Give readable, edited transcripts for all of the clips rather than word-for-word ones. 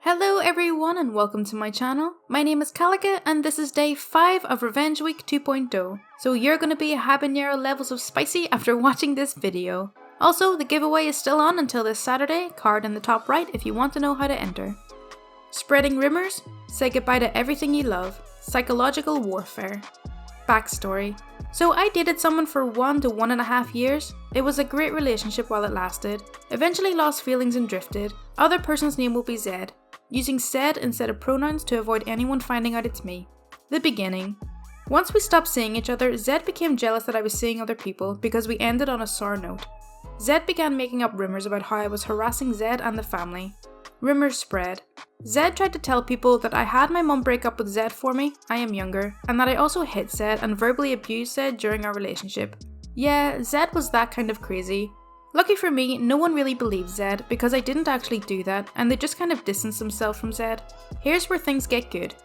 Hello everyone and welcome to my channel. My name is Kalika and this is day 5 of Revenge Week 2.0. So you're gonna be habanero levels of spicy after watching this video. Also, the giveaway is still on until this Saturday, card in the top right if you want to know how to enter. Spreading rumors, say goodbye to everything you love, psychological warfare. Backstory. So I dated someone for 1 to 1.5 years. It was a great relationship while it lasted. Eventually lost feelings and drifted. Other person's name will be Zed. Using said instead of pronouns to avoid anyone finding out it's me. The beginning. Once we stopped seeing each other, Zed became jealous that I was seeing other people because we ended on a sour note. Zed began making up rumors about how I was harassing Zed and the family. Rumors spread. Zed tried to tell people that I had my mum break up with Zed for me, I am younger, and that I also hit Zed and verbally abused Zed during our relationship. Yeah, Zed was that kind of crazy. Lucky for me, no one really believed Zed because I didn't actually do that and they just kind of distanced themselves from Zed. Here's where things get good.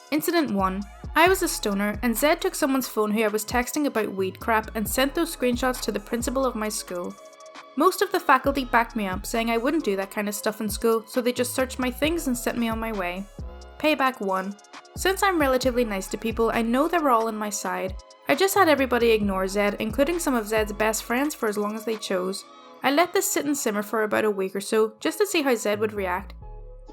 Incident 1. I was a stoner and Zed took someone's phone who I was texting about weed crap and sent those screenshots to the principal of my school. Most of the faculty backed me up, saying I wouldn't do that kind of stuff in school, so they just searched my things and sent me on my way. Payback 1. Since I'm relatively nice to people, I know they were all on my side. I just had everybody ignore Zed, including some of Zed's best friends for as long as they chose. I let this sit and simmer for about a week or so, just to see how Zed would react.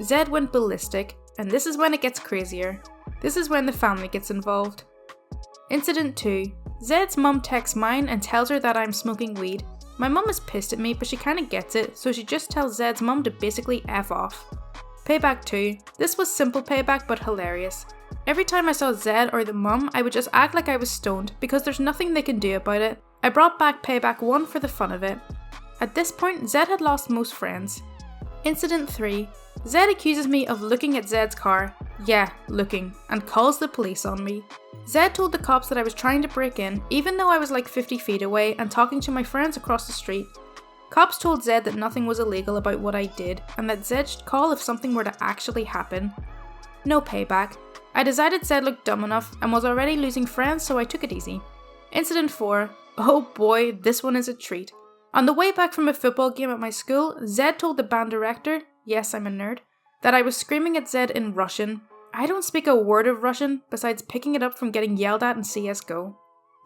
Zed went ballistic, and this is when it gets crazier. This is when the family gets involved. Incident 2. Zed's mum texts mine and tells her that I'm smoking weed. My mum is pissed at me, but she kinda gets it, so she just tells Zed's mum to basically F off. Payback 2. This was simple payback but hilarious. Every time I saw Zed or the mum, I would just act like I was stoned, because there's nothing they can do about it. I brought back payback 1 for the fun of it. At this point, Zed had lost most friends. Incident 3. Zed accuses me of looking at Zed's car. Yeah, looking, and calls the police on me. Zed told the cops that I was trying to break in, even though I was like 50 feet away and talking to my friends across the street. Cops told Zed that nothing was illegal about what I did, and that Zed should call if something were to actually happen. No payback. I decided Zed looked dumb enough and was already losing friends, so I took it easy. Incident 4. Oh boy, this one is a treat. On the way back from a football game at my school, Zed told the band director, yes I'm a nerd, that I was screaming at Zed in Russian. I don't speak a word of Russian, besides picking it up from getting yelled at in CSGO.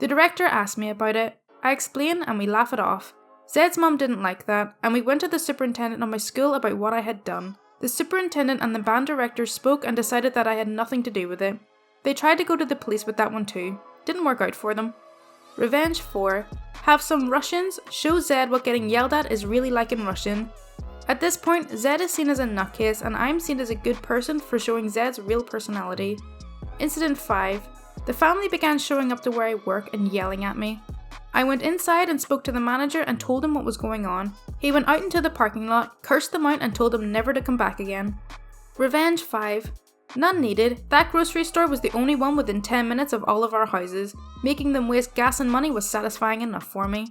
The director asked me about it, I explain and we laugh it off. Zed's mum didn't like that, and we went to the superintendent of my school about what I had done. The superintendent and the band director spoke and decided that I had nothing to do with it. They tried to go to the police with that one too. Didn't work out for them. Revenge 4. Have some Russians show Zed what getting yelled at is really like in Russian. At this point, Zed is seen as a nutcase and I'm seen as a good person for showing Zed's real personality. Incident 5. The family began showing up to where I work and yelling at me. I went inside and spoke to the manager and told him what was going on. He went out into the parking lot, cursed them out and told them never to come back again. Revenge 5. None needed. That grocery store was the only one within 10 minutes of all of our houses. Making them waste gas and money was satisfying enough for me.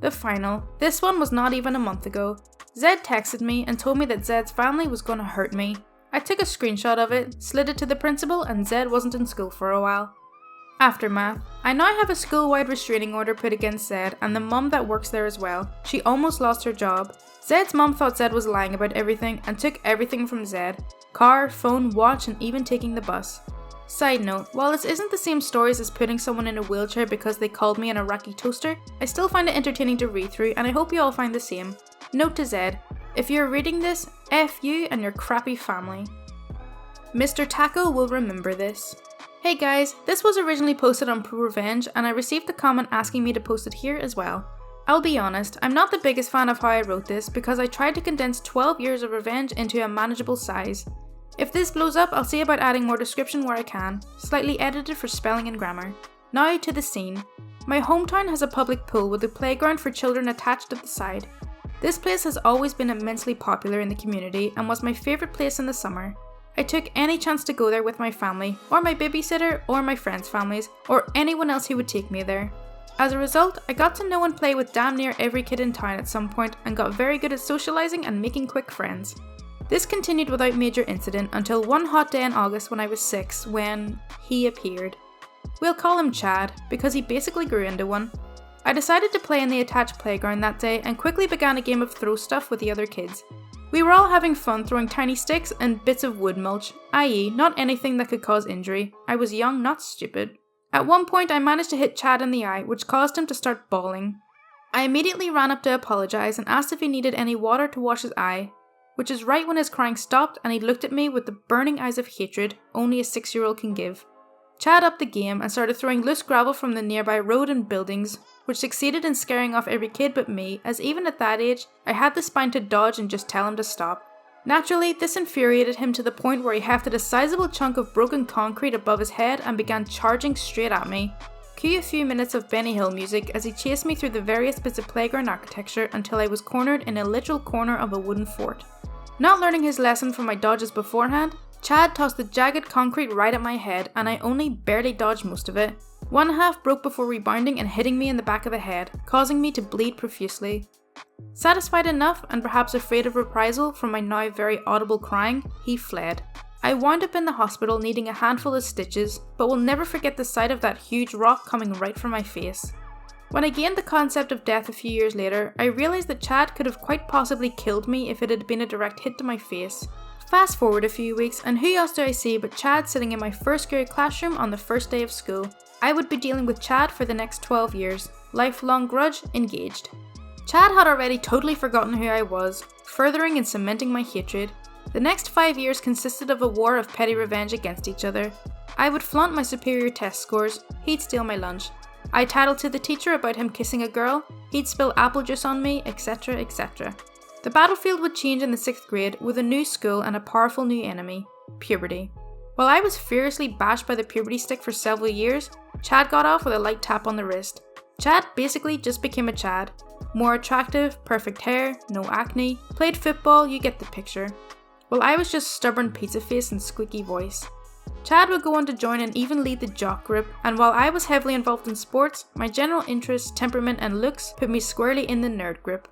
The final. This one was not even a month ago. Zed texted me and told me that Zed's family was gonna hurt me. I took a screenshot of it, slid it to the principal, and Zed wasn't in school for a while. Aftermath. I now have a school-wide restraining order put against Zed and the mum that works there as well. She almost lost her job. Zed's mum thought Zed was lying about everything and took everything from Zed. Car, phone, watch, and even taking the bus. Side note, while this isn't the same stories as putting someone in a wheelchair because they called me an Iraqi toaster, I still find it entertaining to read through and I hope you all find the same. Note to Zed, if you're reading this, F you and your crappy family. Mr. Taco will remember this. Hey guys, this was originally posted on Pro Revenge and I received a comment asking me to post it here as well. I'll be honest, I'm not the biggest fan of how I wrote this because I tried to condense 12 years of revenge into a manageable size. If this blows up, I'll see about adding more description where I can, slightly edited for spelling and grammar. Now to the scene. My hometown has a public pool with a playground for children attached at the side. This place has always been immensely popular in the community and was my favourite place in the summer. I took any chance to go there with my family, or my babysitter, or my friends' families, or anyone else who would take me there. As a result, I got to know and play with damn near every kid in town at some point and got very good at socialising and making quick friends. This continued without major incident until one hot day in August when I was 6, when he appeared. We'll call him Chad, because he basically grew into one. I decided to play in the attached playground that day and quickly began a game of throw stuff with the other kids. We were all having fun throwing tiny sticks and bits of wood mulch, i.e. not anything that could cause injury. I was young, not stupid. At one point I managed to hit Chad in the eye, which caused him to start bawling. I immediately ran up to apologise and asked if he needed any water to wash his eye, which is right when his crying stopped and he looked at me with the burning eyes of hatred only a 6-year-old can give. Chad upped the game and started throwing loose gravel from the nearby road and buildings, which succeeded in scaring off every kid but me, as even at that age, I had the spine to dodge and just tell him to stop. Naturally, this infuriated him to the point where he hefted a sizable chunk of broken concrete above his head and began charging straight at me. Cue a few minutes of Benny Hill music as he chased me through the various bits of playground architecture until I was cornered in a literal corner of a wooden fort. Not learning his lesson from my dodges beforehand, Chad tossed the jagged concrete right at my head and I only barely dodged most of it. One half broke before rebounding and hitting me in the back of the head, causing me to bleed profusely. Satisfied enough, and perhaps afraid of reprisal from my now very audible crying, he fled. I wound up in the hospital needing a handful of stitches, but will never forget the sight of that huge rock coming right for my face. When I gained the concept of death a few years later, I realised that Chad could have quite possibly killed me if it had been a direct hit to my face. Fast forward a few weeks, and who else do I see but Chad sitting in my first grade classroom on the first day of school. I would be dealing with Chad for the next 12 years. Lifelong grudge engaged. Chad had already totally forgotten who I was, furthering and cementing my hatred. The next 5 years consisted of a war of petty revenge against each other. I would flaunt my superior test scores, he'd steal my lunch. I'd tattle to the teacher about him kissing a girl, he'd spill apple juice on me, etc, etc. The battlefield would change in the 6th grade with a new school and a powerful new enemy, puberty. While I was furiously bashed by the puberty stick for several years, Chad got off with a light tap on the wrist. Chad basically just became a Chad. More attractive, perfect hair, no acne, played football, you get the picture. While I was just stubborn pizza face and squeaky voice. Chad would go on to join and even lead the jock group, and while I was heavily involved in sports, my general interests, temperament and looks put me squarely in the nerd group.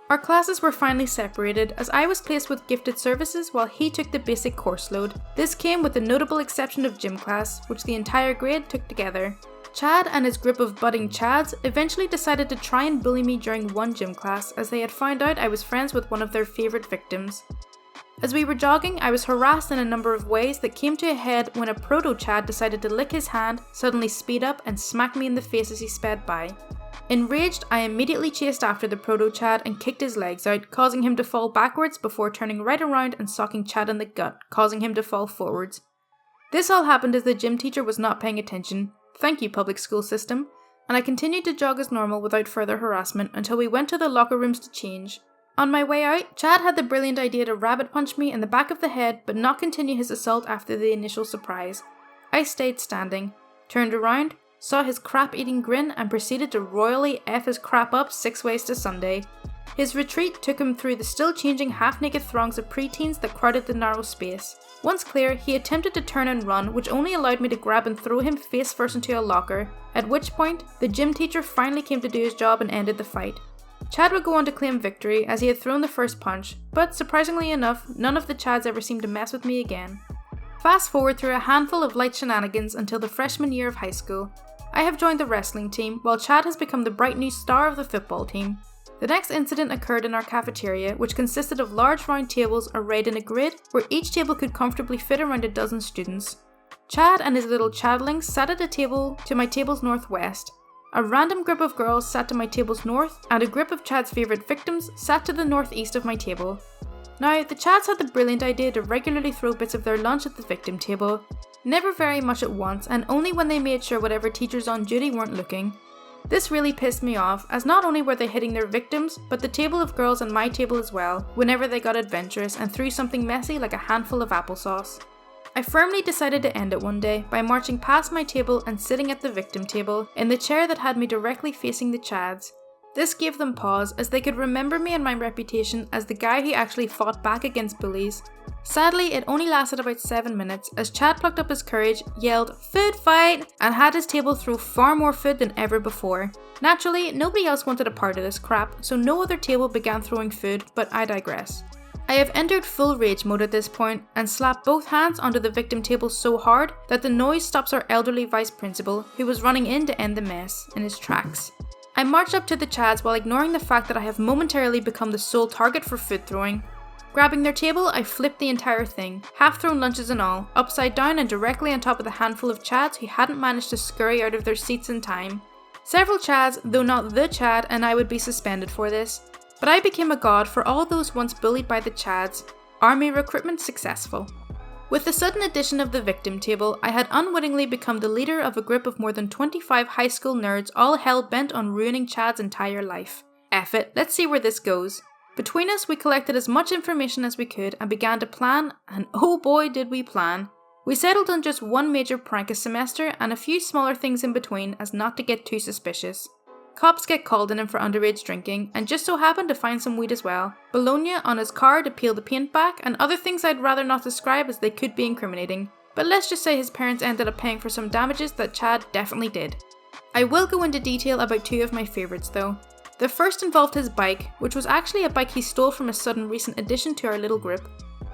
Our classes were finally separated as I was placed with gifted services while he took the basic course load. This came with the notable exception of gym class, which the entire grade took together. Chad and his group of budding Chads eventually decided to try and bully me during one gym class as they had found out I was friends with one of their favourite victims. As we were jogging, I was harassed in a number of ways that came to a head when a proto-Chad decided to lick his hand, suddenly speed up and smack me in the face as he sped by. Enraged, I immediately chased after the proto-Chad and kicked his legs out, causing him to fall backwards before turning right around and socking Chad in the gut, causing him to fall forwards. This all happened as the gym teacher was not paying attention. Thank you, public school system. And I continued to jog as normal without further harassment until we went to the locker rooms to change. On my way out, Chad had the brilliant idea to rabbit punch me in the back of the head but not continue his assault after the initial surprise. I stayed standing, turned around, saw his crap-eating grin and proceeded to royally F his crap up 6 ways to Sunday. His retreat took him through the still-changing half-naked throngs of preteens that crowded the narrow space. Once clear, he attempted to turn and run, which only allowed me to grab and throw him face first into a locker, at which point, the gym teacher finally came to do his job and ended the fight. Chad would go on to claim victory as he had thrown the first punch, but surprisingly enough, none of the Chads ever seemed to mess with me again. Fast forward through a handful of light shenanigans until the freshman year of high school. I have joined the wrestling team, while Chad has become the bright new star of the football team. The next incident occurred in our cafeteria, which consisted of large round tables arrayed in a grid where each table could comfortably fit around a dozen students. Chad and his little Chadlings sat at a table to my table's northwest. A random group of girls sat to my table's north, and a group of Chad's favourite victims sat to the northeast of my table. Now, the Chads had the brilliant idea to regularly throw bits of their lunch at the victim table. Never very much at once, and only when they made sure whatever teachers on duty weren't looking. This really pissed me off, as not only were they hitting their victims, but the table of girls and my table as well, whenever they got adventurous and threw something messy like a handful of applesauce. I firmly decided to end it one day by marching past my table and sitting at the victim table, in the chair that had me directly facing the Chads. This gave them pause, as they could remember me and my reputation as the guy who actually fought back against bullies. Sadly, it only lasted about 7 minutes, as Chad plucked up his courage, yelled, "Food fight!" and had his table throw far more food than ever before. Naturally, nobody else wanted a part of this crap, so no other table began throwing food, but I digress. I have entered full rage mode at this point, and slapped both hands onto the victim table so hard that the noise stops our elderly vice principal, who was running in to end the mess, in his tracks. I marched up to the Chads while ignoring the fact that I have momentarily become the sole target for food throwing. Grabbing their table, I flipped the entire thing, half-thrown lunches and all, upside down and directly on top of the handful of Chads who hadn't managed to scurry out of their seats in time. Several Chads, though not the Chad, and I would be suspended for this. But I became a god for all those once bullied by the Chads. Army recruitment successful. With the sudden addition of the victim table, I had unwittingly become the leader of a group of more than 25 high school nerds all hell-bent on ruining Chad's entire life. F it, let's see where this goes. Between us, we collected as much information as we could and began to plan, and oh boy did we plan. We settled on just one major prank a semester and a few smaller things in between as not to get too suspicious. Cops get called in for underage drinking, and just so happened to find some weed as well, Bologna on his car to peel the paint back, and other things I'd rather not describe as they could be incriminating. But let's just say his parents ended up paying for some damages that Chad definitely did. I will go into detail about two of my favourites though. The first involved his bike, which was actually a bike he stole from a sudden recent addition to our little group.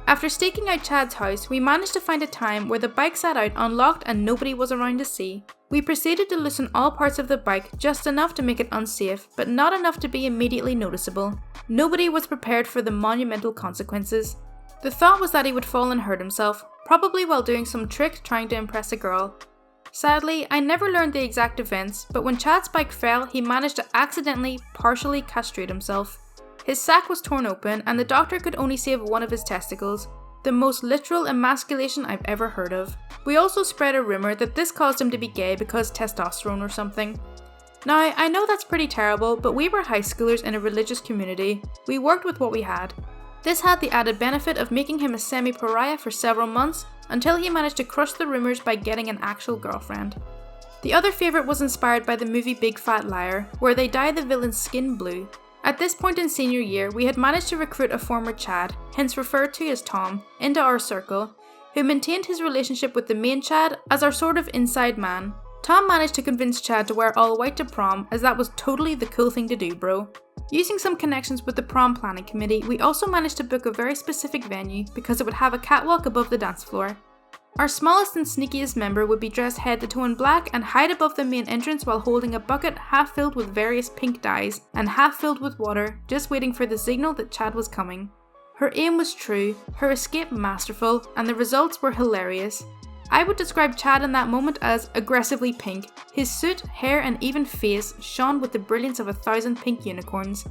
After staking out Chad's house, we managed to find a time where the bike sat out unlocked and nobody was around to see. We proceeded to loosen all parts of the bike just enough to make it unsafe, but not enough to be immediately noticeable. Nobody was prepared for the monumental consequences. The thought was that he would fall and hurt himself, probably while doing some trick trying to impress a girl. Sadly, I never learned the exact events, but when Chad's bike fell, he managed to accidentally, partially castrate himself. His sack was torn open, and the doctor could only save one of his testicles. The most literal emasculation I've ever heard of. We also spread a rumour that this caused him to be gay because testosterone or something. Now, I know that's pretty terrible, but we were high schoolers in a religious community. We worked with what we had. This had the added benefit of making him a semi-pariah for several months, until he managed to crush the rumours by getting an actual girlfriend. The other favourite was inspired by the movie Big Fat Liar, where they dye the villain's skin blue. At this point in senior year, we had managed to recruit a former Chad, hence referred to as Tom, into our circle, who maintained his relationship with the main Chad as our sort of inside man. Tom managed to convince Chad to wear all white to prom, as that was totally the cool thing to do, bro. Using some connections with the prom planning committee, we also managed to book a very specific venue because it would have a catwalk above the dance floor. Our smallest and sneakiest member would be dressed head to toe in black and hide above the main entrance while holding a bucket half filled with various pink dyes and half filled with water, just waiting for the signal that Chad was coming. Her aim was true, her escape masterful, and the results were hilarious. I would describe Chad in that moment as aggressively pink. His suit, hair, and even face shone with the brilliance of 1,000 pink unicorns.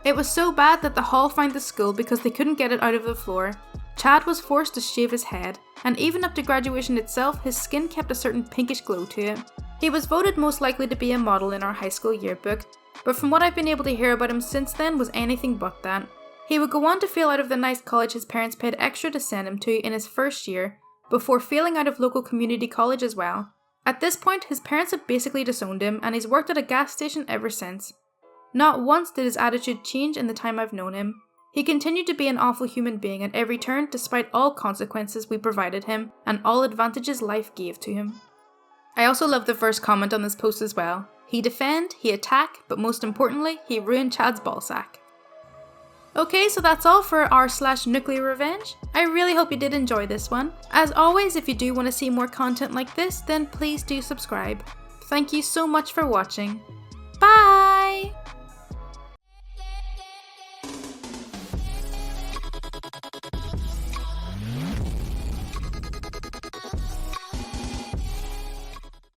It was so bad that the hall fined the school because they couldn't get it out of the floor. Chad was forced to shave his head, and even up to graduation itself, his skin kept a certain pinkish glow to it. He was voted most likely to be a model in our high school yearbook, but from what I've been able to hear about him since then was anything but that. He would go on to fail out of the nice college his parents paid extra to send him to in his first year, before failing out of local community college as well. At this point, his parents had basically disowned him, and he's worked at a gas station ever since. Not once did his attitude change in the time I've known him. He continued to be an awful human being at every turn despite all consequences we provided him and all advantages life gave to him. I also love the first comment on this post as well. He defend, he attack, but most importantly, he ruined Chad's ballsack. Okay, so that's all for r/NuclearRevenge. I really hope you did enjoy this one. As always, if you do want to see more content like this, then please do subscribe. Thank you so much for watching. Bye!